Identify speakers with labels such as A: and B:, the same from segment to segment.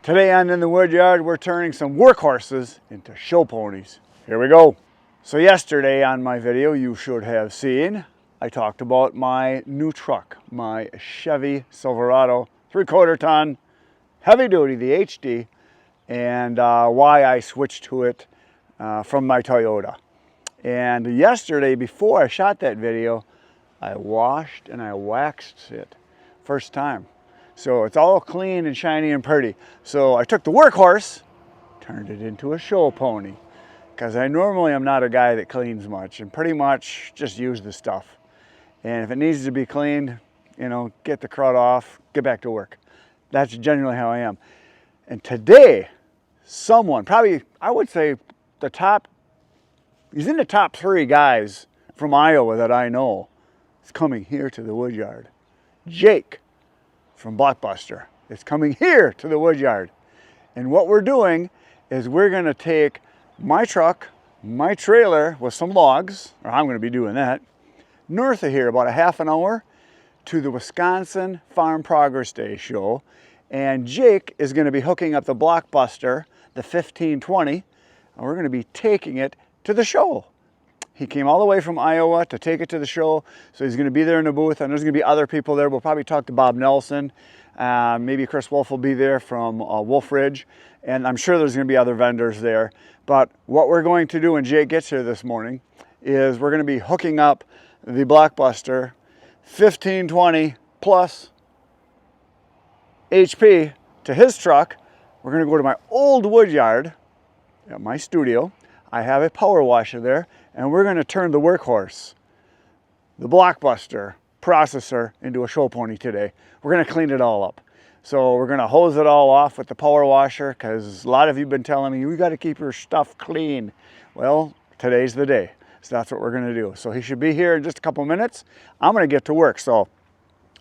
A: Today on In the Woodyard, we're turning some workhorses into show ponies. Here we go. So yesterday on my video, you should have seen, I talked about my new truck, my Chevy Silverado 3/4 ton, heavy duty, the HD, and why I switched to it from my Toyota. And yesterday, before I shot that video, I washed and I waxed it, first time. So it's all clean and shiny and pretty. So I took the workhorse, turned it into a show pony, because I normally am not a guy that cleans much and pretty much just use the stuff. And if it needs to be cleaned, you know, get the crud off, get back to work. That's generally how I am. And today, someone, probably, I would say he's in the top 3 guys from Iowa that I know, is coming here to the Woodyard. Jake from Blockbuster is coming here to the Woodyard. And what we're doing is we're gonna take my truck, my trailer with some logs, or I'm gonna be doing that, north of here, about a half an hour, to the Wisconsin Farm Progress Day show. And Jake is gonna be hooking up the Blockbuster, the 1520, and we're gonna be taking it to the show. He came all the way from Iowa to take it to the show, so he's going to be there in the booth, and there's going to be other people there. We'll probably talk to Bob Nelson. Maybe Chris Wolf will be there from Wolf Ridge, and I'm sure there's going to be other vendors there. But what we're going to do when Jake gets here this morning is we're going to be hooking up the Blockbuster 1520 plus HP to his truck. We're going to go to my old Woodyard at my studio. I have a power washer there, and we're going to turn the workhorse, the Blockbuster processor, into a show pony today. We're going to clean it all up. So we're going to hose it all off with the power washer, because a lot of you have been telling me, you got to keep your stuff clean. Well, today's the day. So that's what we're going to do. So he should be here in just a couple minutes. I'm going to get to work. So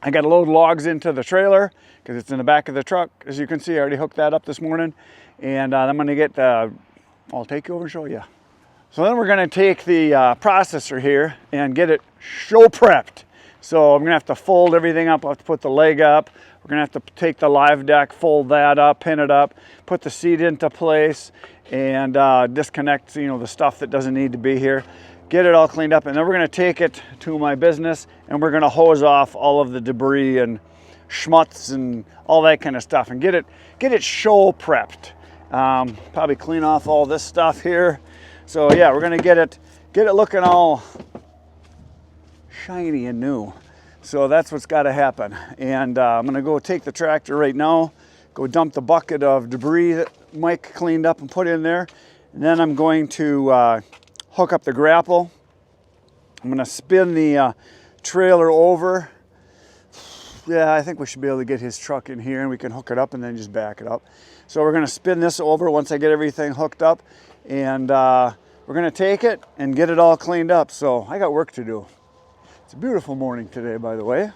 A: I got to load logs into the trailer, because it's in the back of the truck. As you can see, I already hooked that up this morning. And I'm going to get I'll take you over and show you. So then we're going to take the processor here and get it show prepped. So I'm going to have to fold everything up. I'll have to put the leg up. We're going to have to take the live deck, fold that up, pin it up, put the seat into place, and disconnect, the stuff that doesn't need to be here. Get it all cleaned up, and then we're going to take it to my business, and we're going to hose off all of the debris and schmutz and all that kind of stuff, and get it show prepped. Probably clean off all this stuff here. So yeah, we're gonna get it looking all shiny and new. So that's what's got to happen. And I'm gonna go take the tractor right now, go dump the bucket of debris that Mike cleaned up and put in there. And then I'm going to hook up the grapple. I'm gonna spin the trailer over. Yeah, I think we should be able to get his truck in here and we can hook it up and then just back it up. So we're gonna spin this over once I get everything hooked up, and we're gonna take it and get it all cleaned up. So I got work to do. It's a beautiful morning today, by the way.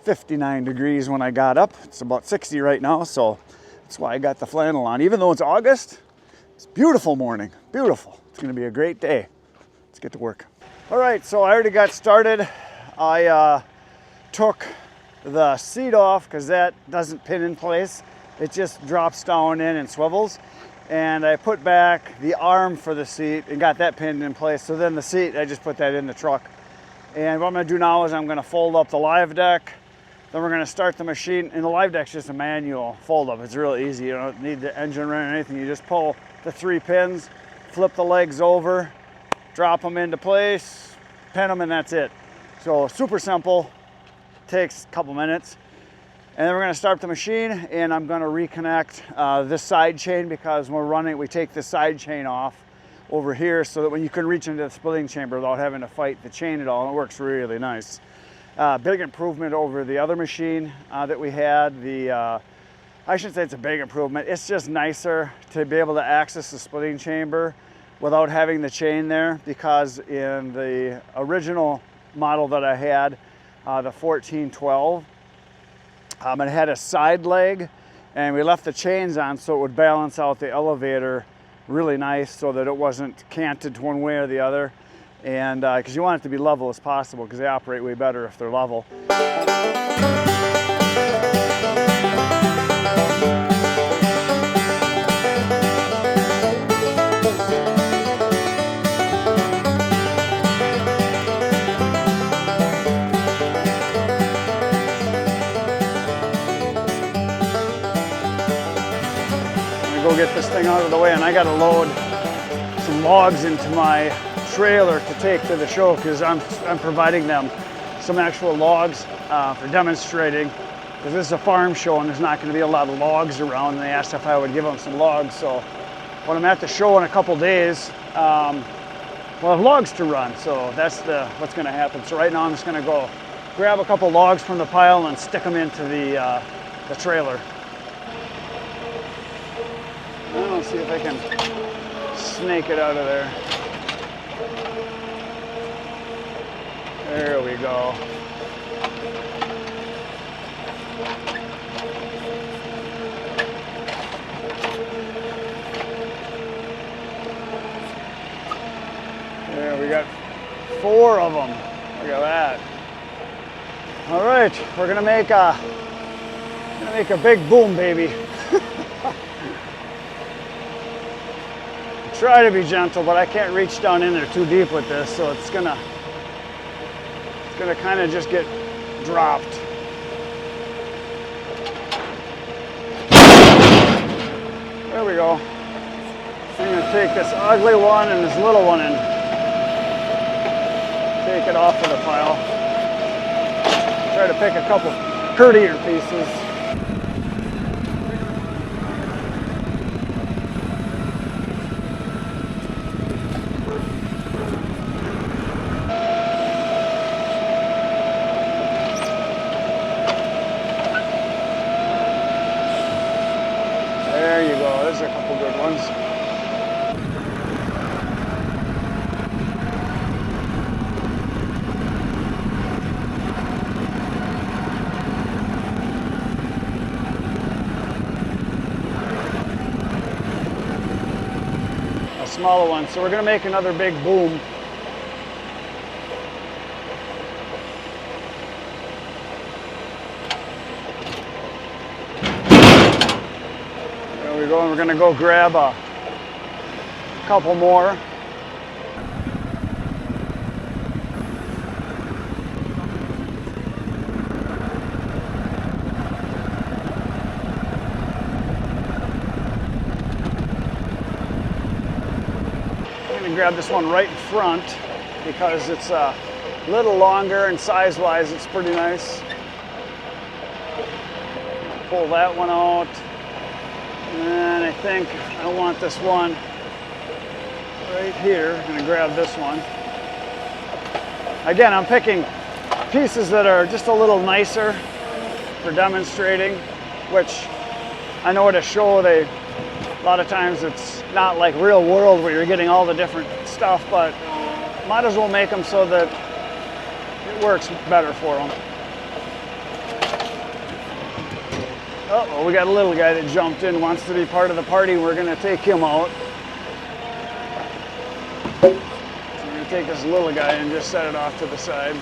A: 59 degrees when I got up. It's about 60 right now, so that's why I got the flannel on. Even though it's August, it's a beautiful morning, beautiful. It's gonna be a great day. Let's get to work. All right, so I already got started. I took the seat off because that doesn't pin in place. It just drops down in and swivels. And I put back the arm for the seat and got that pinned in place. So then the seat, I just put that in the truck. And what I'm gonna do now is I'm gonna fold up the live deck. Then we're gonna start the machine. And the live deck's just a manual fold up. It's really easy. You don't need the engine running or anything. You just pull the 3 pins, flip the legs over, drop them into place, pin them, and that's it. So super simple. Takes a couple minutes. And then we're going to start the machine, and I'm going to reconnect this side chain, because when we're running, we take the side chain off over here so that when you can reach into the splitting chamber without having to fight the chain at all. And it works really nice. Big improvement over the other machine that we had. I shouldn't say it's a big improvement. It's just nicer to be able to access the splitting chamber without having the chain there, because in the original model that I had, the 1412, it had a side leg, and we left the chains on so it would balance out the elevator really nice, so that it wasn't canted to one way or the other. And because you want it to be level as possible, because they operate way better if they're level. to go get this thing out of the way, and I got to load some logs into my trailer to take to the show, because I'm providing them some actual logs for demonstrating, because this is a farm show and there's not going to be a lot of logs around, and they asked if I would give them some logs. So when I'm at the show in a couple days, we'll have logs to run. So that's what's going to happen. So right now I'm just going to go grab a couple logs from the pile and stick them into the trailer. I'll see if I can snake it out of there. There we go. There, we got 4 of them. Look at that. All right, we're gonna make a big boom, baby. Try to be gentle, but I can't reach down in there too deep with this, so it's gonna kind of just get dropped. There we go. I'm gonna take this ugly one and this little one and take it off of the pile. Try to pick a couple prettier pieces. There you go, there's a couple good ones. A smaller one, so we're gonna make another big boom. We're going to go grab a couple more. I'm going to grab this one right in front because it's a little longer, and size-wise it's pretty nice. Pull that one out. And I think I want this one right here. I'm going to grab this one. Again, I'm picking pieces that are just a little nicer for demonstrating, which I know at a show, a lot of times it's not like real world where you're getting all the different stuff, but might as well make them so that it works better for them. Uh-oh, we got a little guy that jumped in, wants to be part of the party. We're going to take him out. So we're going to take this little guy and just set it off to the side.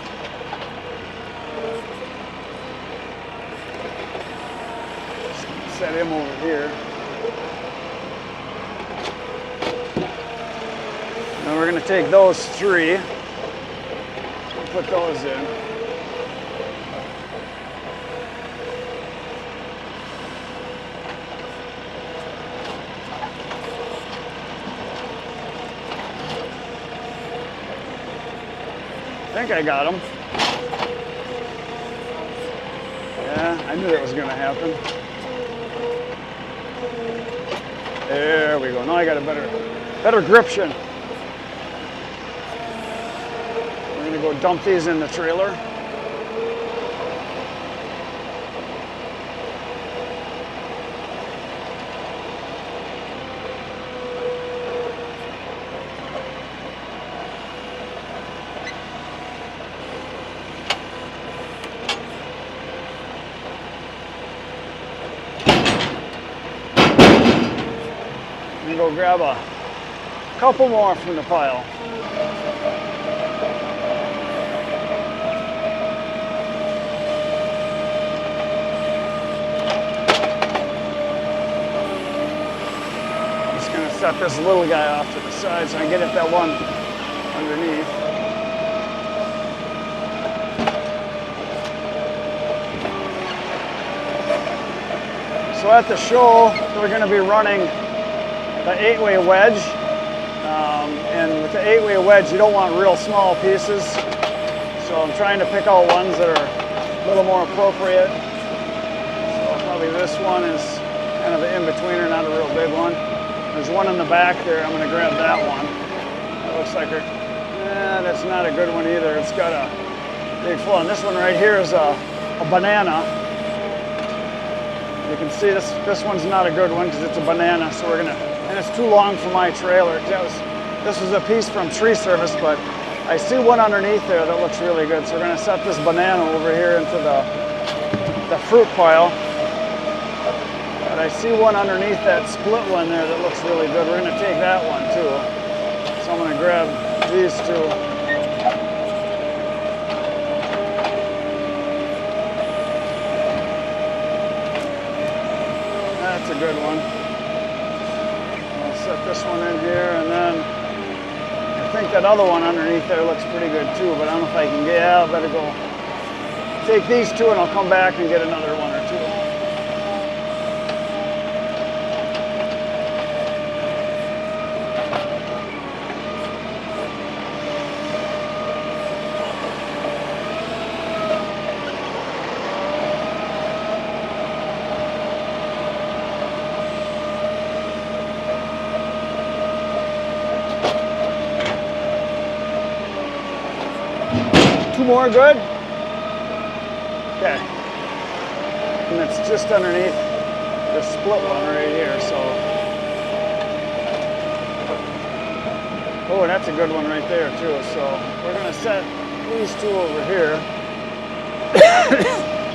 A: Just set him over here. Now we're going to take those 3, put those in. I think I got him. Yeah, I knew that was going to happen. There we go. Now I got a better gription. We're going to go dump these in the trailer. Go grab a couple more from the pile. I'm just going to set this little guy off to the side so I can get at that one underneath. So at the show, we're going to be running the 8-way wedge. And with the 8-way wedge, you don't want real small pieces. So I'm trying to pick out ones that are a little more appropriate. So probably this one is kind of an in-betweener, not a real big one. There's one in the back there. I'm going to grab that one. It looks like that's not a good one either. It's got a big flaw. And this one right here is a banana. You can see this one's not a good one because it's a banana. So and it's too long for my trailer. This was a piece from tree service, but I see one underneath there that looks really good. So we're going to set this banana over here into the fruit pile. But I see one underneath that split one there that looks really good. We're going to take that one too. So I'm going to grab these two. That's a good one. I'll set this one in here, and then I think that other one underneath there looks pretty good too, but I don't know if I can get out. I better go take these two and I'll come back and get another one or two. Two more, good? Okay. And it's just underneath the split one right here, so. Oh, that's a good one right there too. So we're gonna set these two over here.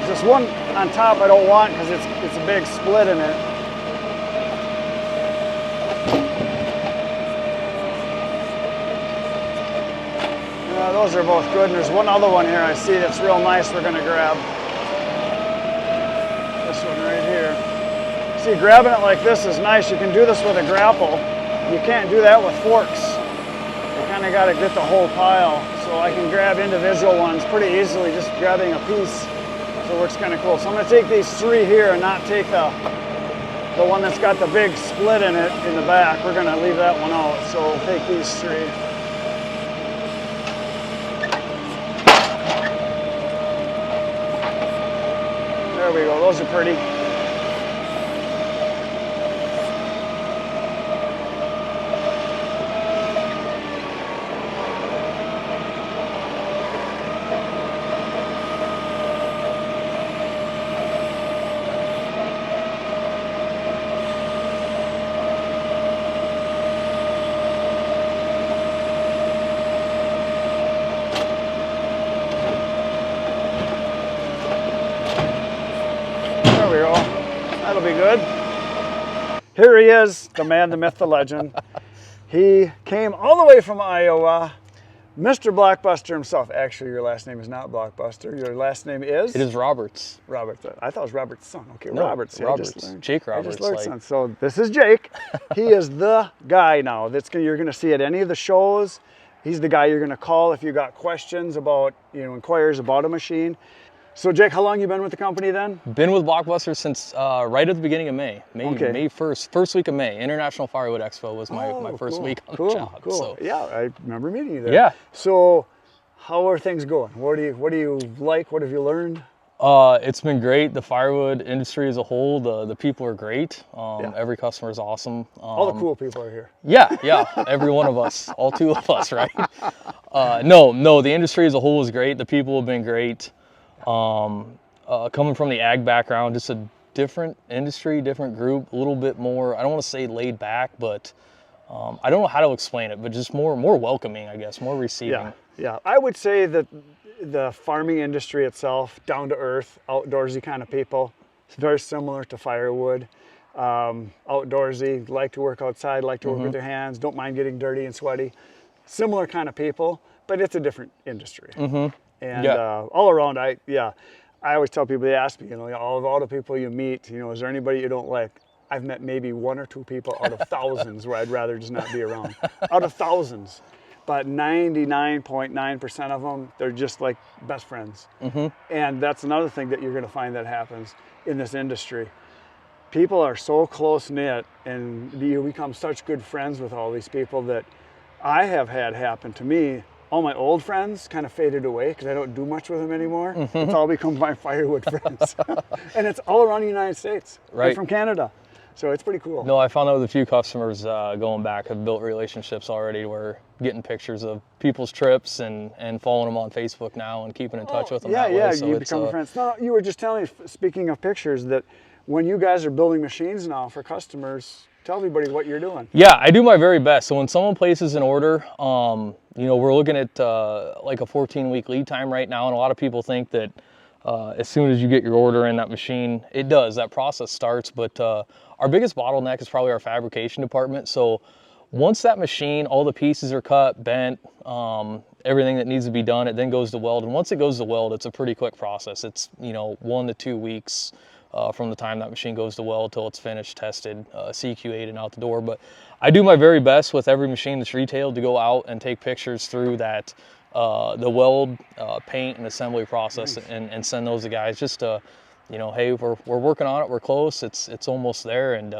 A: This one on top I don't want because it's a big split in it. Those are both good, and there's one other one here I see that's real nice we're going to grab. This one right here. See, grabbing it like this is nice. You can do this with a grapple. You can't do that with forks. You kind of got to get the whole pile. So I can grab individual ones pretty easily just grabbing a piece. So it works kind of cool. So I'm going to take these three here and not take the one that's got the big split in it in the back. We're going to leave that one out. So we'll take these three. There we go, those are pretty. That'll be good. Here he is, the man, the myth, the legend. He came all the way from Iowa, Mr. Blockbuster himself. Actually, your last name is not Blockbuster. Your last name is?
B: It is Roberts.
A: Roberts. I thought it was Robert's son. Okay,
B: no,
A: Roberts. Yeah,
B: Roberts. Jake Roberts.
A: I just learned something. So this is Jake. He is the guy now. You're going to see at any of the shows. He's the guy you're going to call if you got questions about, inquiries about a machine. So Jake, how long you been with the company then?
B: Been with Blockbuster since right at the beginning of May. May 1st, first week of May. International Firewood Expo was my first week on the job.
A: Cool.
B: So.
A: Yeah, I remember meeting you there.
B: Yeah.
A: So how are things going? What do you like? What have you learned?
B: It's been great. The firewood industry as a whole, the people are great. Every customer is awesome.
A: All the cool people are here.
B: Yeah. Every one of us, all two of us, right? No, the industry as a whole is great. The people have been great. Coming from the ag background, just a different industry, different group, a little bit more, I don't want to say laid back, but I don't know how to explain it, but just more welcoming, I guess, more receiving.
A: Yeah. I would say that the farming industry itself, down to earth, outdoorsy kind of people, it's very similar to firewood. Outdoorsy, like to work outside, like to work with their hands, don't mind getting dirty and sweaty. Similar kind of people, but it's a different industry. And all around, I always tell people, they ask me, all the people you meet, is there anybody you don't like? I've met maybe one or two people out of thousands where I'd rather just not be around. Out of thousands. But 99.9% of them, they're just like best friends. And that's another thing that you're going to find that happens in this industry. people are so close knit, and you become such good friends with all these people that I have had happen to me. All my old friends kind of faded away because I don't do much with them anymore. It's all become my firewood friends. And it's all around the United States,
B: Right.
A: and from Canada. So it's pretty cool.
B: No, I found out with a few customers going back have built relationships already where getting pictures of people's trips and following them on Facebook now and keeping in touch with them
A: Yeah,
B: that
A: yeah,
B: way. So
A: you
B: it's,
A: become friends. No, you were just telling me, speaking of pictures, that when you guys are building machines now for customers, tell everybody what you're doing.
B: Yeah, I do my very best. So when someone places an order, you know, we're looking at like a 14-week lead time right now, and a lot of people think that as soon as you get your order in that machine, it does. That process starts, but our biggest bottleneck is probably our fabrication department. So once that machine, all the pieces are cut, bent, everything that needs to be done, it then goes to weld. And once it goes to weld, it's a pretty quick process. It's, you know, 1 to 2 weeks from the time that machine goes to weld till it's finished, tested, CQA'd and out the door. But I do my very best with every machine that's retailed to go out and take pictures through that, the weld, paint, and assembly process. Nice. and send those to guys just to, you know, hey, we're working on it, we're close, it's almost there, and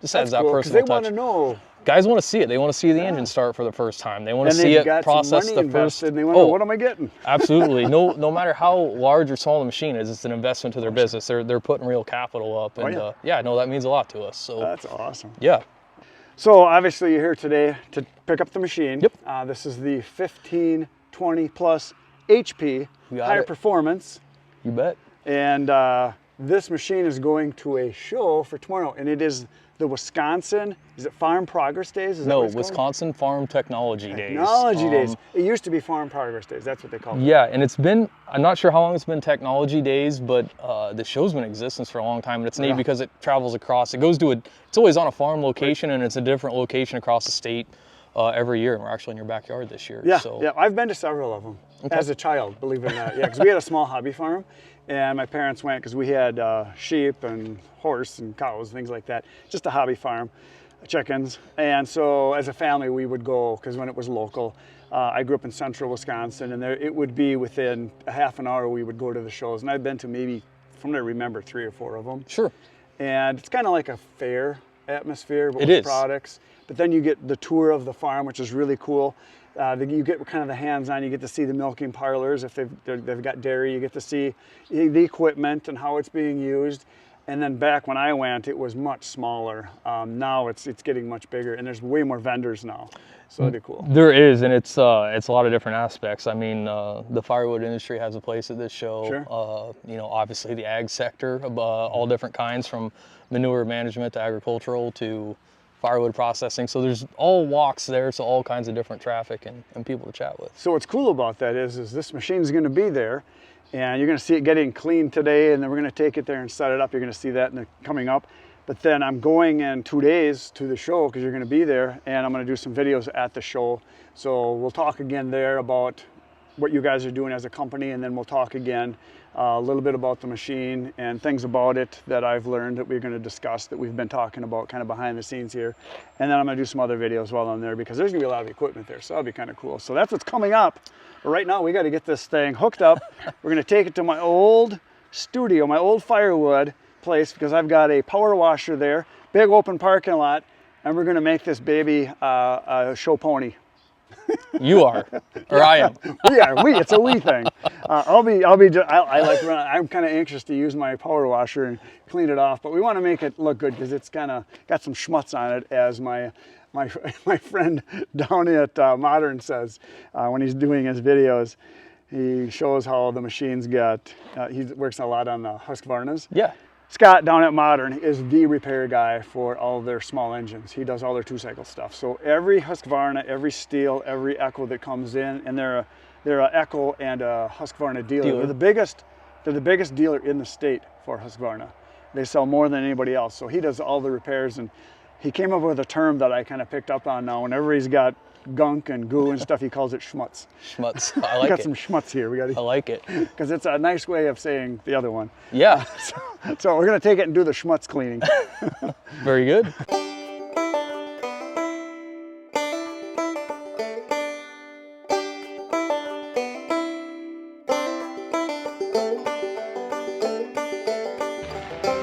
B: just adds that
A: cool,
B: personal
A: they
B: touch.
A: Want to know.
B: Guys want to see it. They want to see the engine start for the first time. They want to see it process the first.
A: And they want to know, what am I getting?
B: Absolutely. No matter how large or small the machine is, it's an investment to their business. They're putting real capital up, and yeah, no, that means a lot to us. So
A: that's awesome.
B: Yeah.
A: So obviously you're here today to pick up the machine.
B: Yep.
A: This is the 1520 plus HP, higher performance.
B: You bet.
A: And this machine is going to a show for tomorrow, and it is the Wisconsin, is it Farm Progress Days? Is
B: no, Wisconsin Farm Technology Days.
A: Technology Days. It used to be Farm Progress Days. That's what they call it.
B: Yeah, and it's been, I'm not sure how long it's been Technology Days, but the show's been in existence for a long time, and it's neat because it travels across. It goes to it's always on a farm location, and it's a different location across the state every year, and we're actually in your backyard this year.
A: Yeah,
B: so.
A: yeah, I've been to several of them as a child, believe it or not. Yeah, because we had a small hobby farm, and my parents went because we had sheep and horse and cows, things like that. Just a hobby farm, chickens. And so as a family, we would go, because when it was local, I grew up in central Wisconsin, and it would be within a half an hour we would go to the shows. And I've been to maybe, from what I remember, 3 or 4 of them.
B: Sure.
A: And it's kind of like a fair atmosphere, but
B: it
A: with
B: is.
A: Products. But then you get the tour of the farm, which is really cool. You get kind of the hands-on. You get to see the milking parlors. If they've got dairy, you get to see the equipment and how it's being used. And then back when I went, it was much smaller. Now it's getting much bigger, and there's way more vendors now. So that'd be cool.
B: There is, and it's a lot of different aspects. I mean, the firewood industry has a place at this show.
A: Sure.
B: You know, obviously the ag sector, all different kinds, from manure management to agricultural to firewood processing. So there's all walks there, so all kinds of different traffic and people to chat with.
A: So what's cool about that is this machine's going to be there, and you're going to see it getting cleaned today, and then we're going to take it there and set it up. You're going to see that coming up. But then I'm going in 2 days to the show because you're going to be there, and I'm going to do some videos at the show. So we'll talk again there about what you guys are doing as a company, and then we'll talk again a little bit about the machine and things about it that I've learned that we're going to discuss, that we've been talking about kind of behind the scenes here. And then I'm going to do some other videos while I'm there, because there's going to be a lot of equipment there, so that'll be kind of cool. So that's what's coming up. But right now we got to get this thing hooked up. We're going to take it to my old studio, my old firewood place, because I've got a power washer there, big open parking lot, and we're going to make this baby a show pony.
B: You are, or I am.
A: It's a we thing. I'm kind of anxious to use my power washer and clean it off, but we want to make it look good because it's kind of got some schmutz on it, as my friend down at Modern says when he's doing his videos. He shows how the machines got, he works a lot on the Husqvarnas.
B: Yeah.
A: Scott down at Modern is the repair guy for all their small engines. He does all their 2-cycle stuff. So every Husqvarna, every Steel, every Echo that comes in, and they're a Echo and a Husqvarna dealer. They're the biggest dealer in the state for Husqvarna. They sell more than anybody else. So he does all the repairs, and he came up with a term that I kind of picked up on now. Whenever he's got gunk and goo and stuff, he calls it schmutz.
B: Schmutz. I like it.
A: We got some schmutz here.
B: I like it.
A: Because it's a nice way of saying the other one.
B: Yeah.
A: So we're going to take it and do the schmutz cleaning.
B: Very good.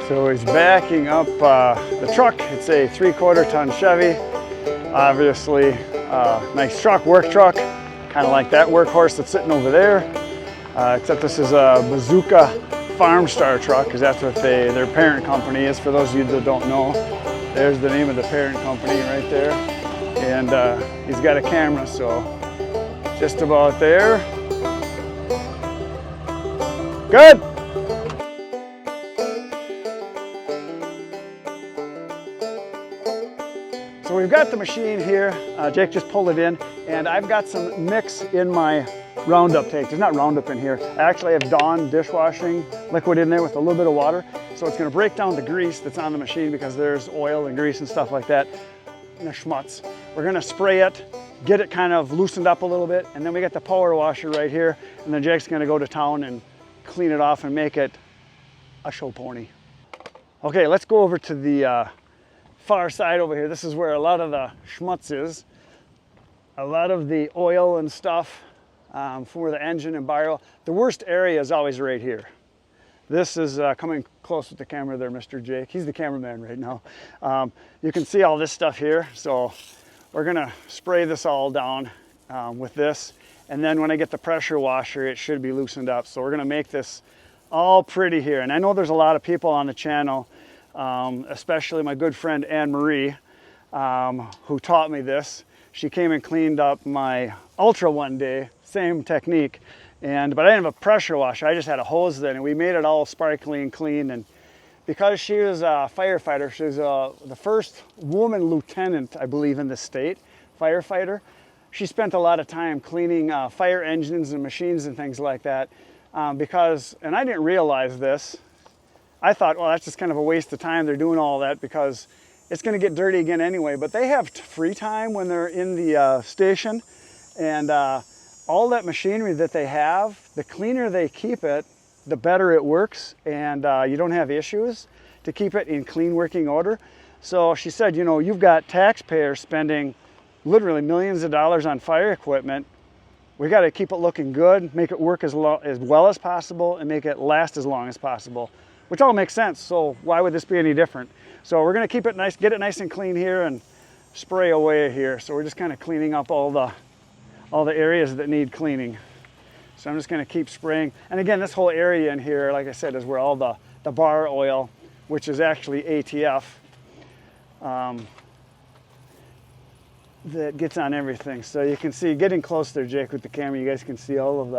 A: So So he's backing up the truck. It's a 3/4 ton Chevy. Obviously, nice truck, work truck, kind of like that workhorse that's sitting over there. Except this is a Bazooka Farm Star truck, because that's what their parent company is. For those of you that don't know, there's the name of the parent company right there. And he's got a camera, so just about there. Good. So we've got the machine here. Jake just pulled it in, and I've got some mix in my Roundup tank. There's not Roundup in here. I actually have Dawn dishwashing liquid in there with a little bit of water. So it's gonna break down the grease that's on the machine, because there's oil and grease and stuff like that and the schmutz. We're gonna spray it, get it kind of loosened up a little bit, and then we got the power washer right here, and then Jake's gonna go to town and clean it off and make it a show pony. Okay, let's go over to the far side over here. This is where a lot of the schmutz is. A lot of the oil and stuff for the engine and biro. The worst area is always right here. This is coming close with the camera there, Mr. Jake. He's the cameraman right now. You can see all this stuff here. So we're gonna spray this all down with this. And then when I get the pressure washer, it should be loosened up. So we're gonna make this all pretty here. And I know there's a lot of people on the channel, especially my good friend Anne Marie, who taught me this. She came and cleaned up my Ultra one day, same technique. But I didn't have a pressure washer, I just had a hose then, and we made it all sparkling clean. And because she was a firefighter, she was the first woman lieutenant, I believe, in the state, firefighter. She spent a lot of time cleaning fire engines and machines and things like that. And I didn't realize this, I thought, well, that's just kind of a waste of time. They're doing all that because it's gonna get dirty again anyway. But they have free time when they're in the station. And all that machinery that they have, the cleaner they keep it, the better it works, and you don't have issues to keep it in clean working order. So she said, you know, you've got taxpayers spending literally millions of dollars on fire equipment. We got to keep it looking good, make it work as well as possible, and make it last as long as possible, which all makes sense. So why would this be any different? So we're going to keep it nice, get it nice and clean here, and spray away here. So we're just kind of cleaning up all the areas that need cleaning. So I'm just going to keep spraying. And again, this whole area in here, like I said, is where all the bar oil, which is actually ATF, that gets on everything. So you can see, getting close there, Jake, with the camera, you guys can see all of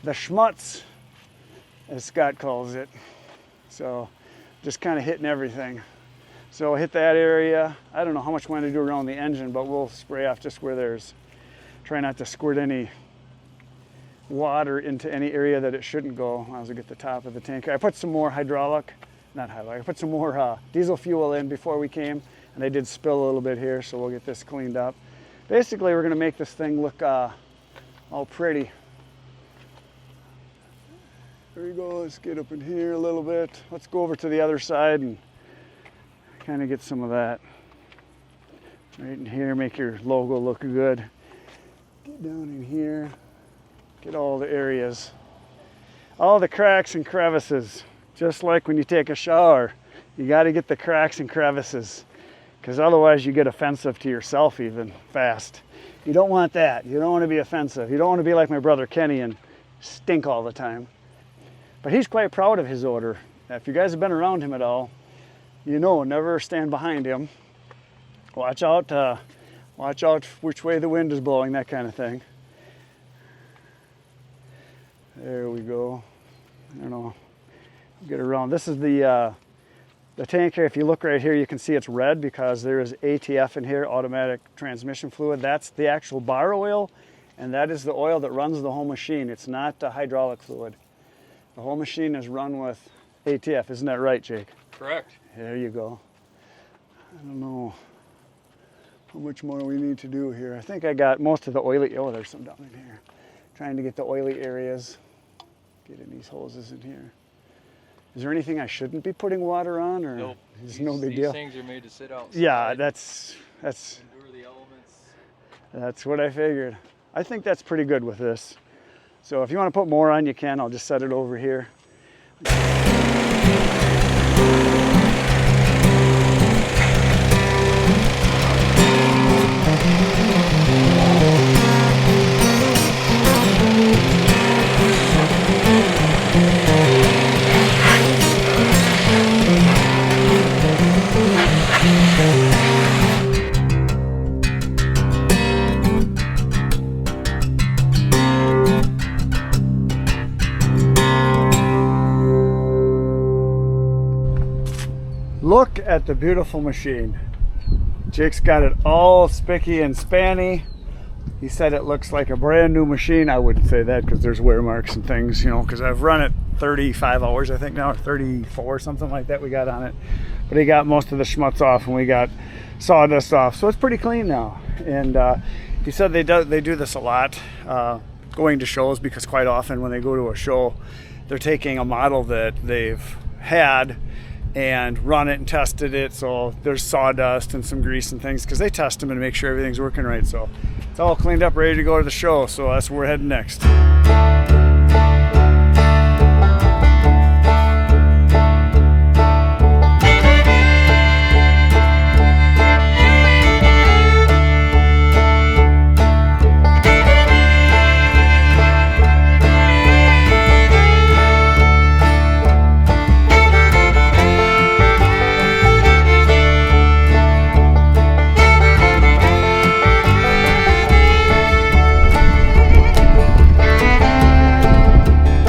A: the schmutz, as Scott calls it. So just kind of hitting everything. So hit that area. I don't know how much we want to do around the engine, but we'll spray off just where there's, try not to squirt any water into any area that it shouldn't go as we get the top of the tank. I put some more I put some more diesel fuel in before we came, and they did spill a little bit here, so we'll get this cleaned up. Basically, we're going to make this thing look all pretty. There we go. Let's get up in here a little bit. Let's go over to the other side and kind of get some of that right in here. Make your logo look good. Get down in here. Get all the areas, all the cracks and crevices. Just like when you take a shower, you got to get the cracks and crevices, because otherwise you get offensive to yourself even fast. You don't want that. You don't want to be offensive. You don't want to be like my brother Kenny and stink all the time. But he's quite proud of his odor. If you guys have been around him at all, you know, never stand behind him. Watch out which way the wind is blowing, that kind of thing. There we go. I don't know. Get around. This is the tank here. If you look right here, you can see it's red because there is ATF in here, automatic transmission fluid. That's the actual bar oil, and that is the oil that runs the whole machine. It's not the hydraulic fluid. The whole machine is run with ATF. Isn't that right, Jake?
B: Correct.
A: There you go. I don't know how much more we need to do here. I think I got most of the oily. Oh, there's some down in here. Trying to get the oily areas. Get in these hoses in here. Is there anything I shouldn't be putting water on, or
B: nope.
A: It's no big deal?
B: These things are made to sit outside.
A: Yeah, that's
B: endure the elements.
A: That's what I figured. I think that's pretty good with this. So if you want to put more on, you can. I'll just set it over here. at the beautiful machine. Jake's got it all spicky and spanny. He said it looks like a brand new machine. I wouldn't say that because there's wear marks and things, you know, because I've run it 35 hours, I think now, or 34, something like that we got on it. But he got most of the schmutz off and we got sawdust off. So it's pretty clean now. And he said they do this a lot going to shows, because quite often when they go to a show, they're taking a model that they've had and run it and tested it, so there's sawdust and some grease and things, because they test them and make sure everything's working right. So it's all cleaned up, ready to go to the show, so that's where we're heading next.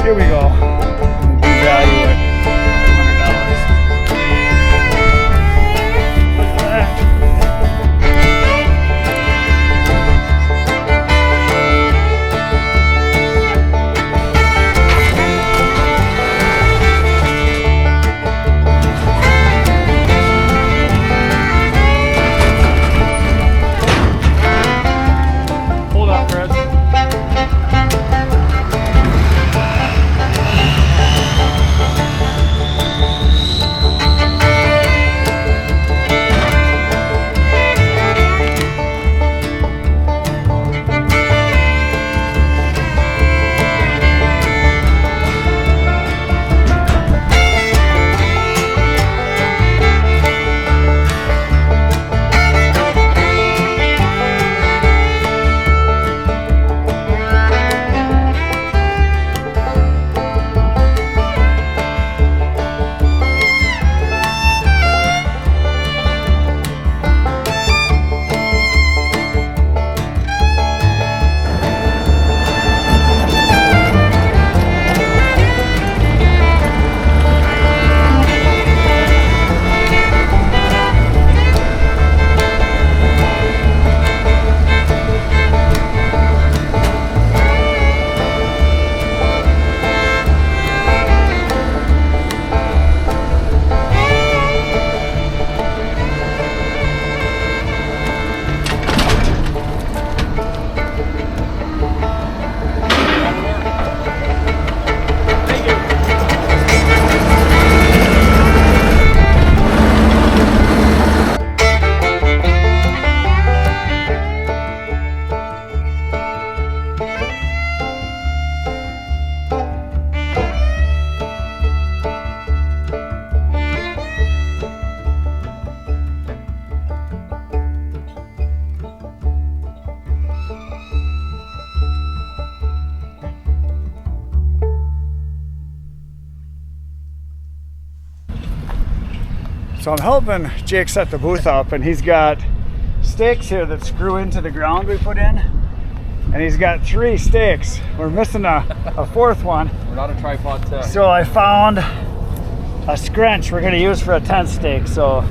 A: Here we go. Value it. Hold on, Fred. So I'm helping Jake set the booth up, and he's got stakes here that screw into the ground we put in, and he's got 3 stakes. We're missing a fourth one.
B: We're not a tripod test.
A: So I found a scrunch we're going to use for a 10th stake. So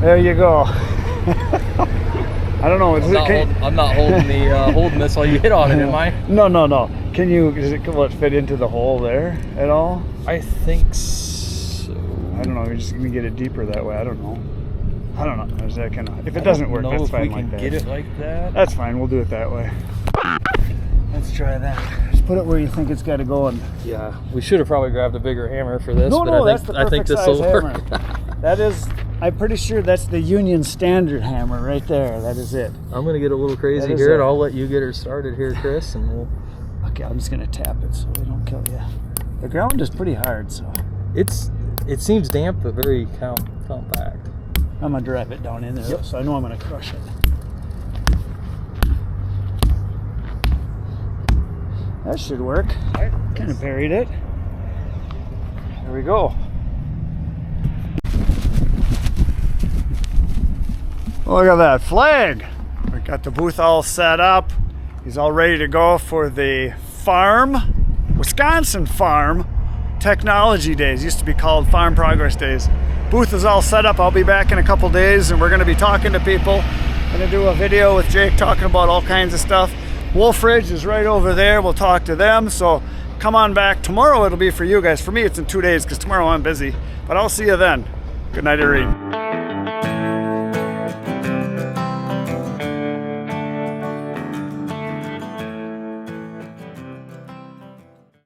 A: there you go. I don't know.
B: I'm not holding the holding this while you hit on it, am I?
A: No. Will it fit into the hole there at all?
B: I think so.
A: I don't know. We're just gonna get it deeper that way. I don't know. Is that kind of? If it doesn't work, that's fine.
B: If we can get it like that.
A: That's fine. We'll do it that way. Let's try that. Just put it where you think it's got to go. And
B: yeah, we should have probably grabbed a bigger hammer for this.
A: No,
B: I think this will work.
A: That is. I'm pretty sure that's the Union Standard hammer right there. That is it.
B: I'm gonna get a little crazy here, and I'll let you get her started here, Chris, and we'll.
A: Okay, I'm just gonna tap it so we don't kill you. The ground is pretty hard, so.
B: It seems damp but very compact.
A: I'm gonna drive it down in there,
B: yep.
A: So I know I'm gonna crush it. That should work.
B: Right.
A: Kind of buried it. There we go. Look at that flag. We got the booth all set up. He's all ready to go for the Wisconsin Farm Technology Days. Used to be called Farm Progress Days. Booth is all set up. I'll be back in a couple days, and we're going to be talking to people. Going to do a video with Jake talking about all kinds of stuff. Wolf Ridge is right over there. We'll talk to them. So come on back. Tomorrow it'll be for you guys. For me, it's in 2 days because tomorrow I'm busy. But I'll see you then. Good night, everybody.